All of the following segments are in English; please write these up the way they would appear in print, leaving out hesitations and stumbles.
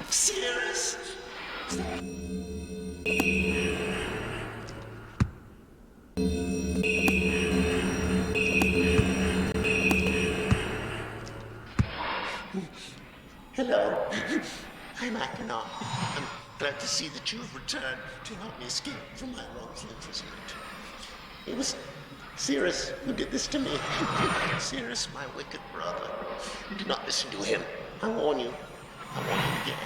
Sirrus! Hello, I'm Achenar. I'm glad to see that you have returned to help me escape from my wrongful imprisonment. It was Sirrus who did this to me. Sirrus, my wicked brother. Do not listen to him. I warn you. I warn you again.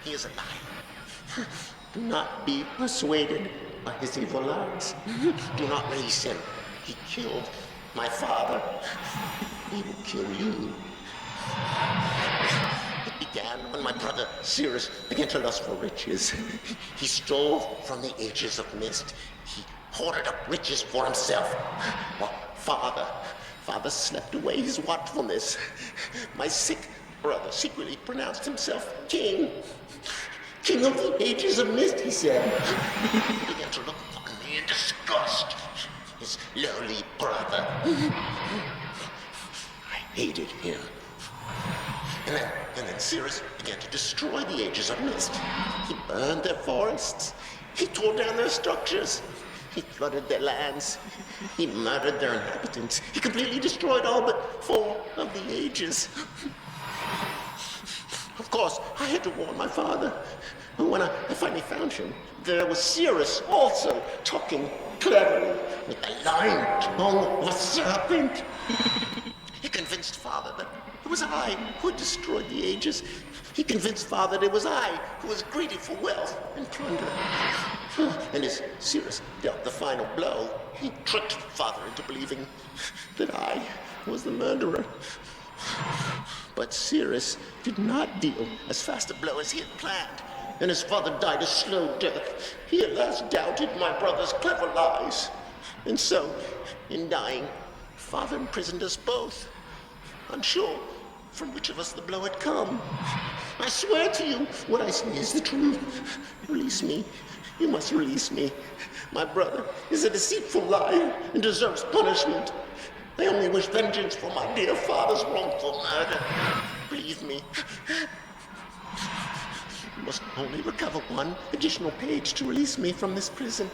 He is a liar. Do not be persuaded by his evil lies. Do not release him. He killed my father. He will kill you. It began when my brother Sirrus began to lust for riches. He stole from the ages of Myst. He hoarded up riches for himself. While father slept away his watchfulness. My sick brother secretly pronounced himself king. King of the ages of Myst, he said. He began to look upon me in disgust. His lowly brother. I hated him. And then Sirrus began to destroy the ages of Myst. He burned their forests. He tore down their structures. He flooded their lands. He murdered their inhabitants. He completely destroyed all but 4 of the ages. Of course, I had to warn my father. And when I finally found him, there was Sirrus also talking cleverly with the lying tongue of a serpent. He convinced father that it was I who had destroyed the ages. He convinced father that it was I who was greedy for wealth and plunder. And as Sirrus dealt the final blow, he tricked father into believing that I was the murderer. But Sirrus did not deal as fast a blow as he had planned, and his father died a slow death. He at last doubted my brother's clever lies. And so, in dying, father imprisoned us both, unsure from which of us the blow had come. I swear to you, what I say is the truth. Release me. You must release me. My brother is a deceitful liar and deserves punishment. I only wish vengeance for my dear father's wrongful murder. Believe me. You must only recover 1 additional page to release me from this prison.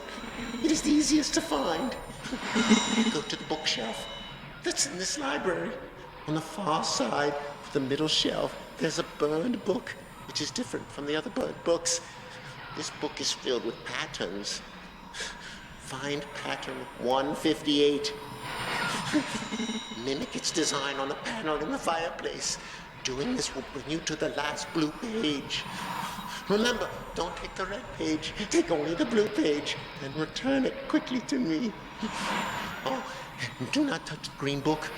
It is the easiest to find. Go to the bookshelf that's in this library. On the far side of the middle shelf, there's a burned book, which is different from the other burned books. This book is filled with patterns. Find pattern 158. Mimic its design on the panel in the fireplace. Doing this will bring you to the last blue page. Remember, don't take the red page. Take only the blue page and return it quickly to me. Oh, and do not touch the green book.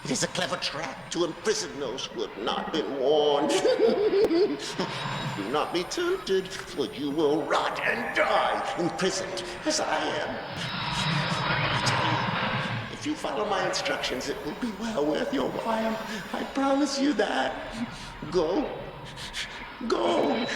It is a clever trap to imprison those who have not been warned. Do not be tempted, for you will rot and die, imprisoned as I am. I tell you, if you follow my instructions, it will be well worth your while. I promise you that. Go. Go.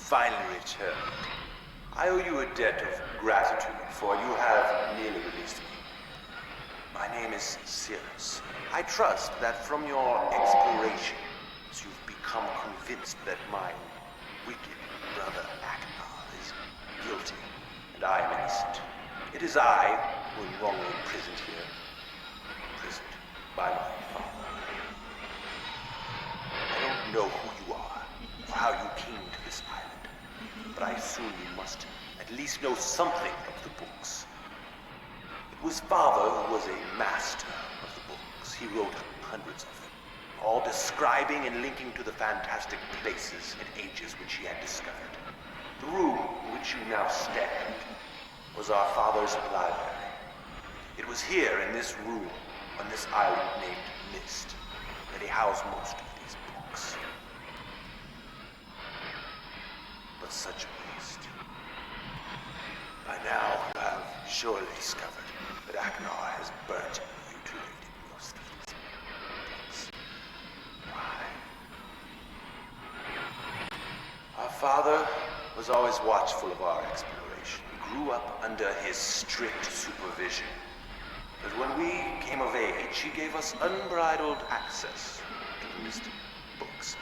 Finally returned. I owe you a debt of gratitude, for you have nearly released me. My name is Sirrus. I trust that from your explorations you've become convinced that my wicked brother Achenar is guilty, and I am innocent. It is I who am wrongly imprisoned here. Imprisoned something of the books. It was Father who was a master of the books. He wrote hundreds of them, all describing and linking to the fantastic places and ages which he had discovered. The room in which you now stand was our father's library. It was here in this room, on this island named Myst, that he housed most of these books. But such a waste. By now, you have surely discovered that Achenar has burnt and mutilated most of these books. Why? Our father was always watchful of our exploration. We grew up under his strict supervision. But when we came of age, he gave us unbridled access to the Myst books.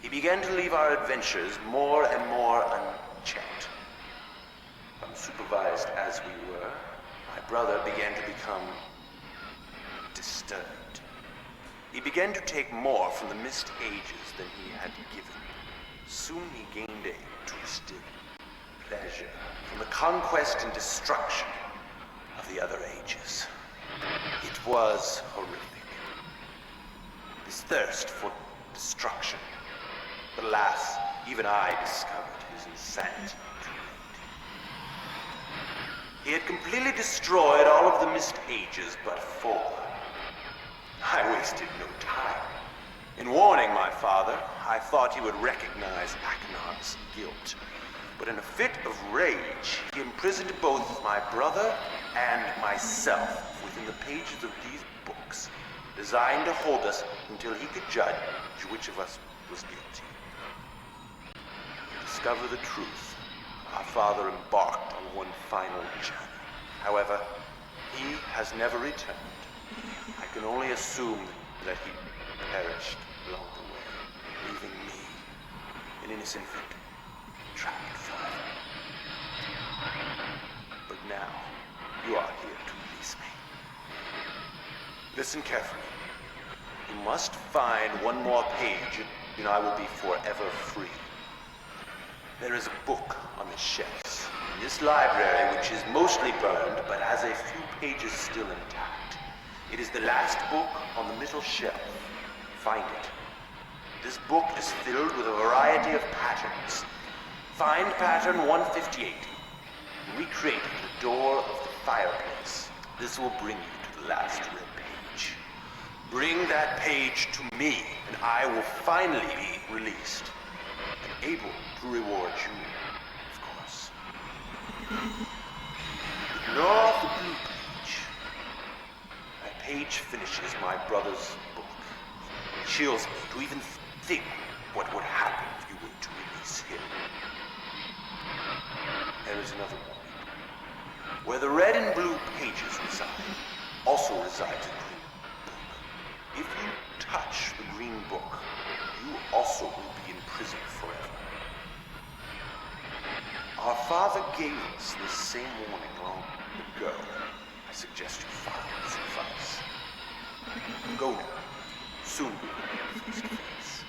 He began to leave our adventures more and more unchecked. Unsupervised as we were, my brother began to become disturbed. He began to take more from the Myst ages than he had given. Soon he gained a twisted pleasure from the conquest and destruction of the other ages. It was horrific. This thirst for destruction. But alas, even I discovered his insanity too late. He had completely destroyed all of the Myst ages but 4. I wasted no time. In warning my father, I thought he would recognize Achenar's guilt. But in a fit of rage, he imprisoned both my brother and myself within the pages of these books, designed to hold us until he could judge which of us was guilty. To discover the truth, our father embarked on one final journey. However, he has never returned. I can only assume that he perished along the way, leaving me, an innocent victim, trapped forever. But now, you are here to release me. Listen carefully. You must find one more page, and I will be forever free. There is a book on the shelves in this library, which is mostly burned, but has a few pages still intact. It is the last book on the middle shelf. Find it. This book is filled with a variety of patterns. Find pattern 158. Recreate the door of the fireplace. This will bring you to the last red page. Bring that page to me, and I will finally be released. And able to reward you, of course. Ignore the blue page. That page finishes my brother's book. It chills me to even think what would happen if you were to release him. There is another one. Where the red and blue pages reside, also resides a green book. If you touch the green book, you also will be imprisoned forever. Our father gave us this same warning long ago. I suggest you follow his advice. Go now. Soon we will be face to face.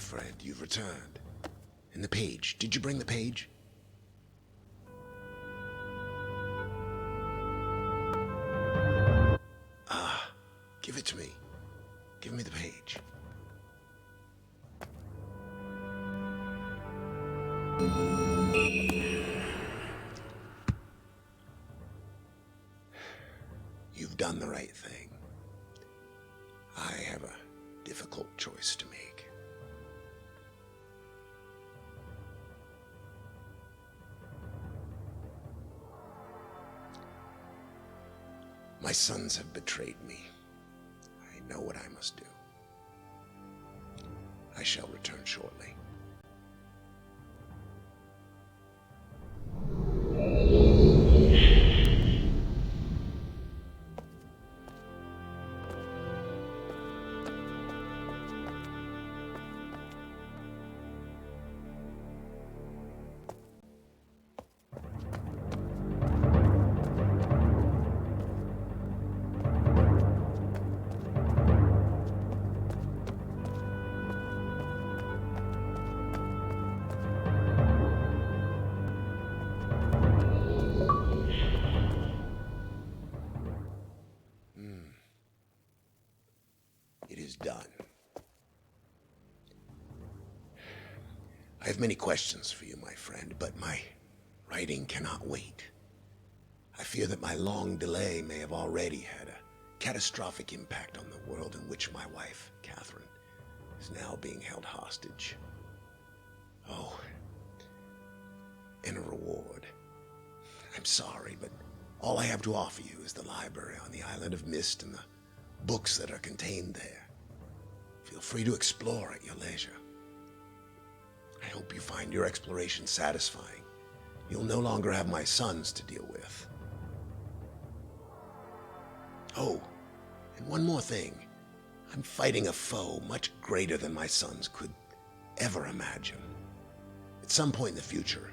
friend. You've returned. And the page. Did you bring the page? Ah, give it to me. Give me the page. You've done the right thing. I have a difficult choice to make. My sons have betrayed me. I know what I must do. I shall return shortly. It is done. I have many questions for you, my friend, but my writing cannot wait. I fear that my long delay may have already had a catastrophic impact on the world in which my wife, Catherine, is now being held hostage. Oh, and a reward. I'm sorry, but all I have to offer you is the library on the island of Myst and the books that are contained there. Feel free to explore at your leisure. I hope you find your exploration satisfying. You'll no longer have my sons to deal with. Oh, and one more thing. I'm fighting a foe much greater than my sons could ever imagine. At some point in the future,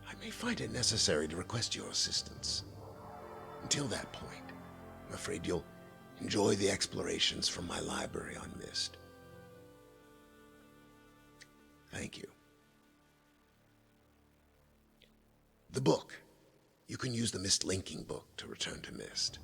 I may find it necessary to request your assistance. Until that point, I'm afraid you'll enjoy the explorations from my library on Myst. Thank you. The book. You can use the Myst linking book to return to Myst.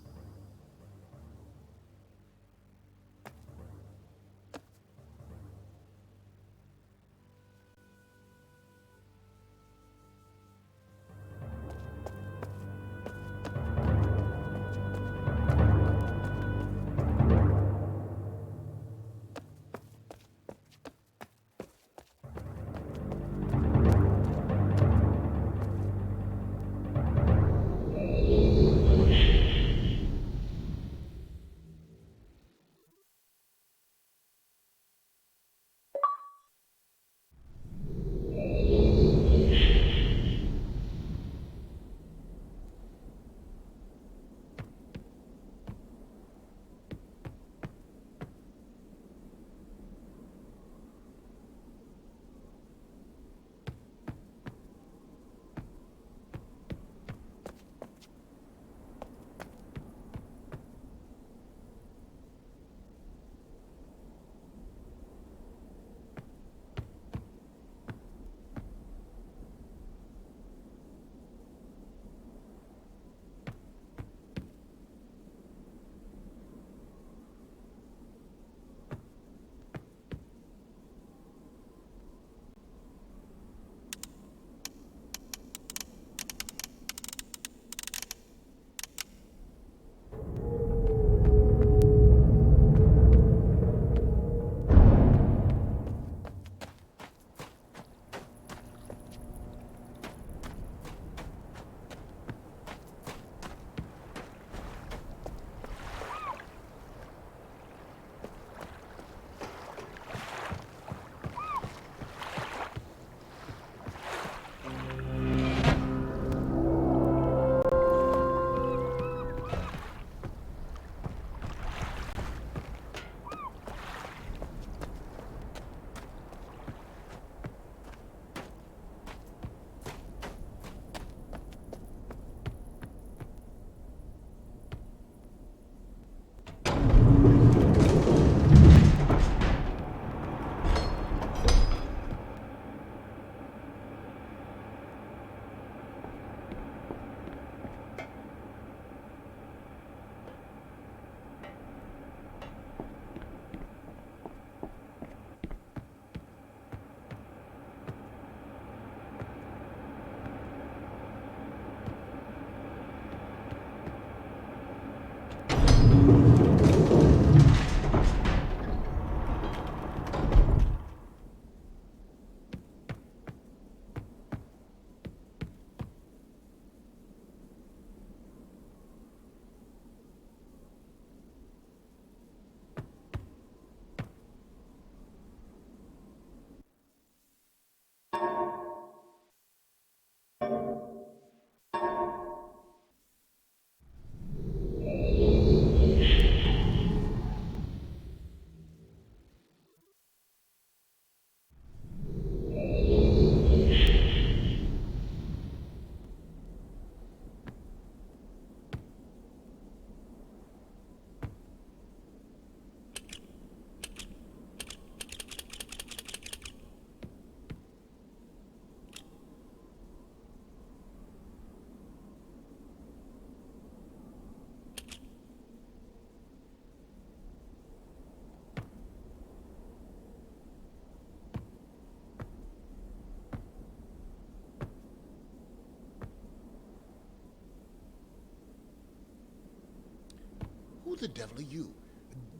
the devil are you?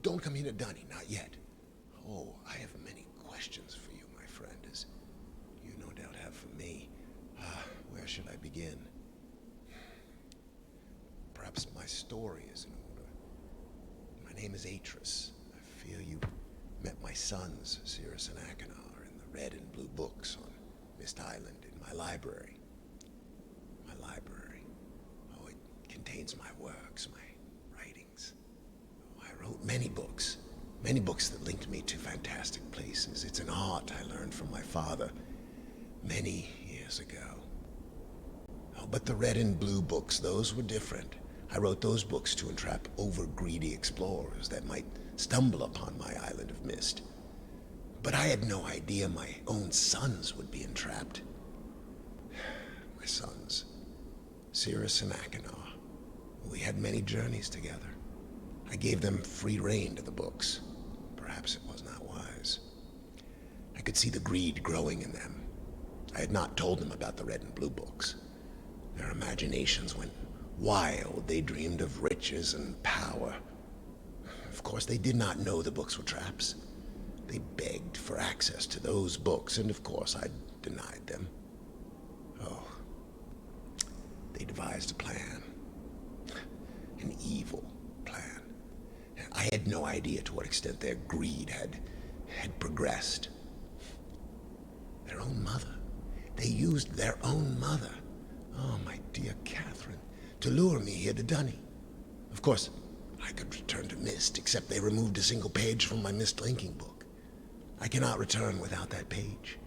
Don't come here to Dunny, not yet. Oh, I have many questions for you, my friend, as you no doubt have for me. Where should I begin? Perhaps my story is in order. My name is Achenar. I fear you met my sons, Sirrus and Achenar, in the red and blue books on Myst Island in my library. My library. Oh, it contains my works, my writings. Oh, I wrote many books that linked me to fantastic places. It's an art I learned from my father many years ago. Oh, but the red and blue books, those were different. I wrote those books to entrap over-greedy explorers that might stumble upon my island of Myst. But I had no idea my own sons would be entrapped. My sons, Sirrus and Achenar. We had many journeys together. I gave them free rein to the books. Perhaps it was not wise. I could see the greed growing in them. I had not told them about the red and blue books. Their imaginations went wild. They dreamed of riches and power. Of course, they did not know the books were traps. They begged for access to those books, and of course I denied them. Oh, they devised a plan. An evil plan. I had no idea to what extent their greed had progressed. Their own mother. They used their own mother. Oh, my dear Catherine, to lure me here to Dunny. Of course, I could return to Myst, except they removed a single page from my Myst linking book. I cannot return without that page.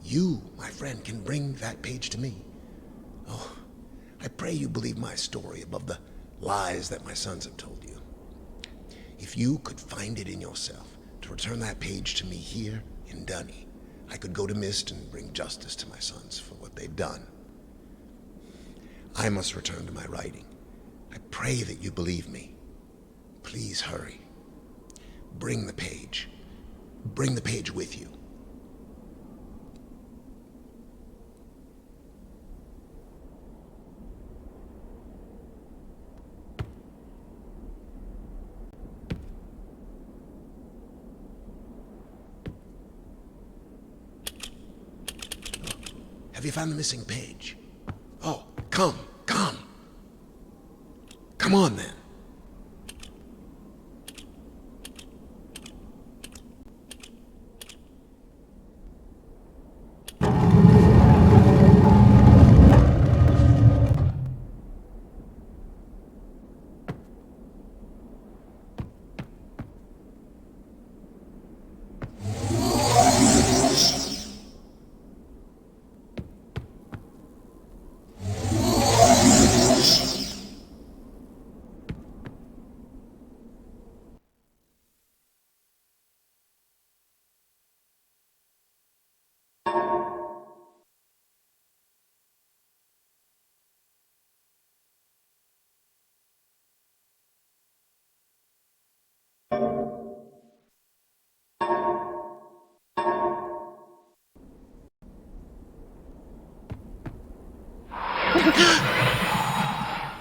You, my friend, can bring that page to me. Oh, I pray you believe my story above the lies that my sons have told you. If you could find it in yourself to return that page to me here in Dunny, I could go to Myst and bring justice to my sons for what they've done. I must return to my writing. I pray that you believe me. Please hurry. Bring the page. Bring the page with you. Have you found the missing page? Oh, come. Come on, then.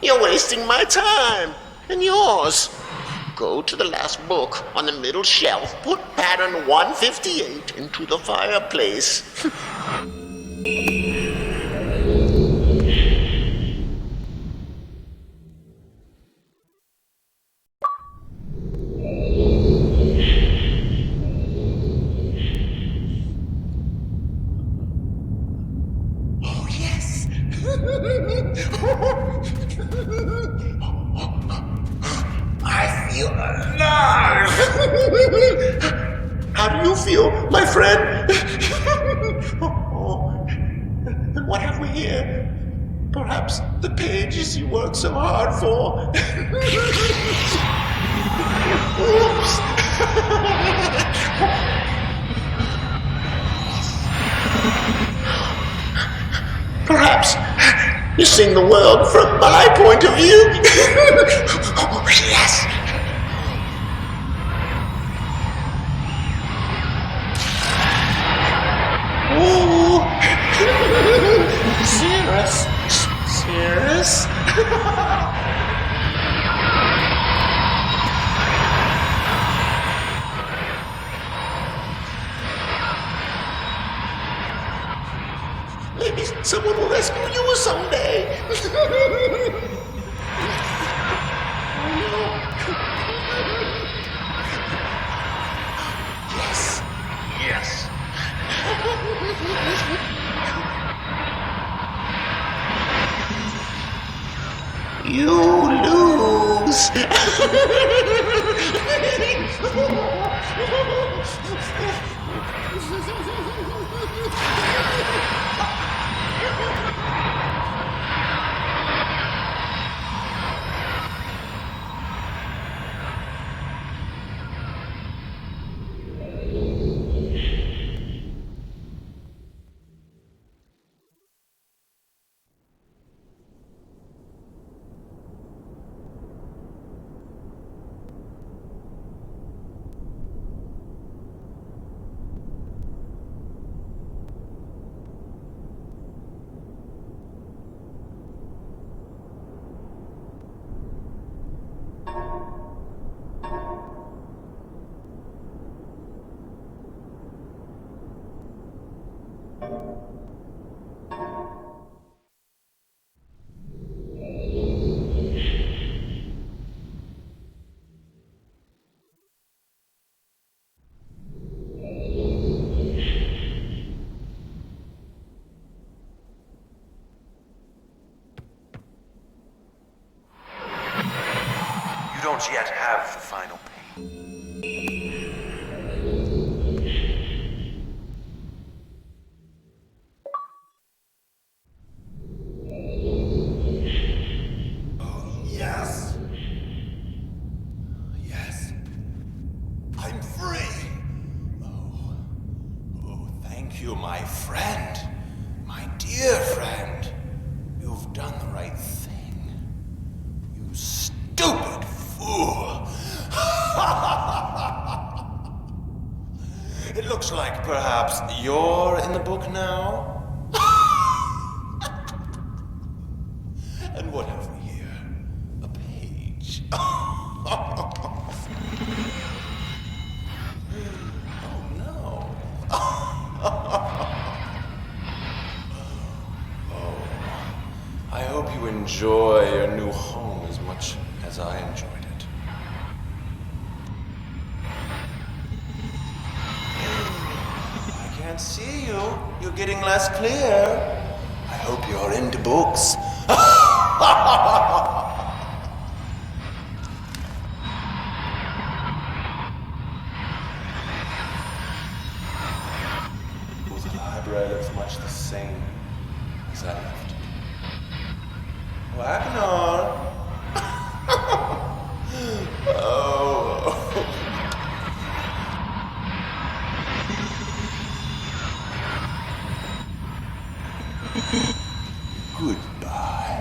You're wasting my time and yours. Go to the last book on the middle shelf. Put pattern 158 into the fireplace. Oh, yes. I feel alive. How do you feel, my friend? Oh, and what have we here? Perhaps the pages you worked so hard for. Oops. Perhaps you're seeing the world from my point of view. Oh, yes. Oh, Sirrus. Maybe someone will rescue you someday. Yes. Yes. You lose. You don't yet have the final page. Yes. Yes. I'm free. Oh, thank you, my friend. My dear friend. You've done the right thing. You stupid fool. It looks like perhaps you're in the book now. And what have we here? A page. Oh no. I hope you enjoy your new home as much as I enjoyed it. I can't see you. You're getting less clear. I hope you're into books. The library looks much the same as I left it. Oh, Achenar! Oh. Goodbye.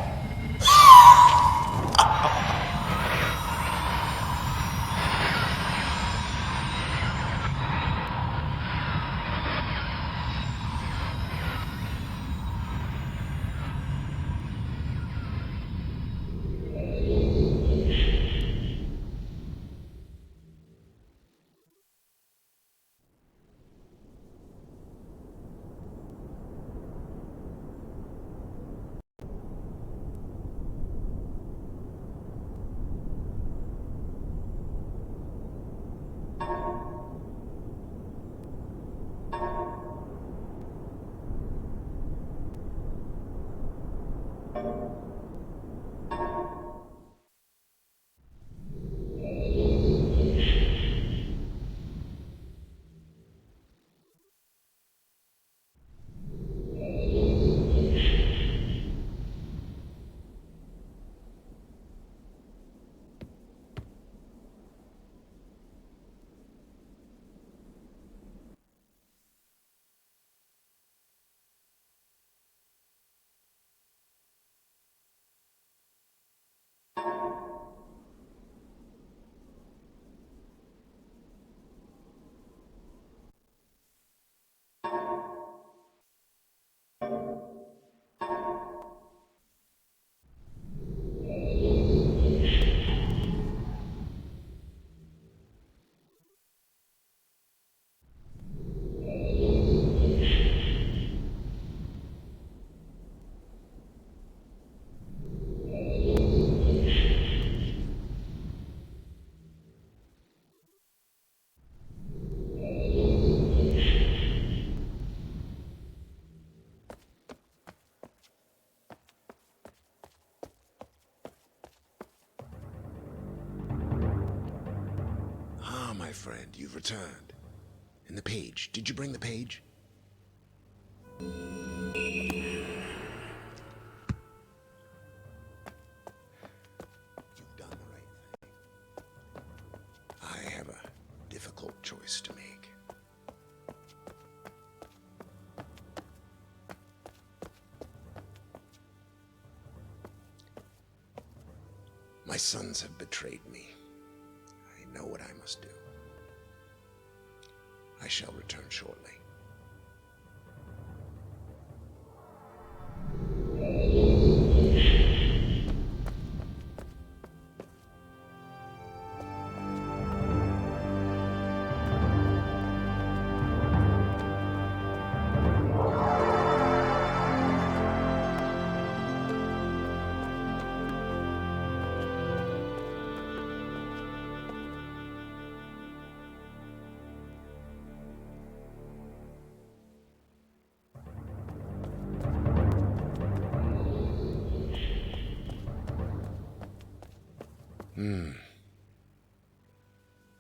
friend, you've returned. And the page, did you bring the page? You've done the right thing. I have a difficult choice to make. My sons have betrayed me. I know what I must do. I shall return shortly.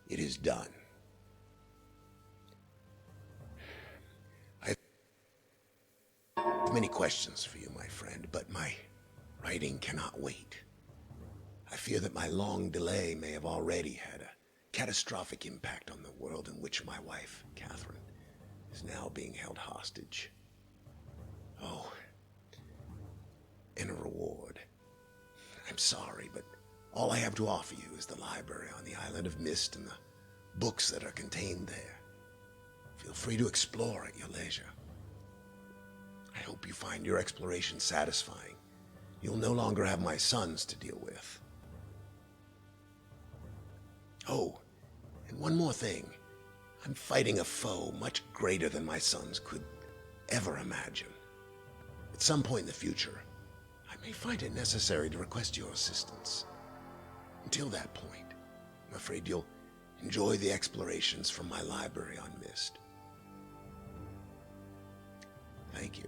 It is done. I have many questions for you, my friend, but my writing cannot wait. I fear that my long delay may have already had a catastrophic impact on the world in which my wife, Catherine, is now being held hostage. Oh, and a reward. I'm sorry, but all I have to offer you is the library on the island of Myst and the books that are contained there. Feel free to explore at your leisure. I hope you find your exploration satisfying. You'll no longer have my sons to deal with. Oh, and one more thing. I'm fighting a foe much greater than my sons could ever imagine. At some point in the future, I may find it necessary to request your assistance. Until that point, I'm afraid you'll enjoy the explorations from my library on Myst. Thank you.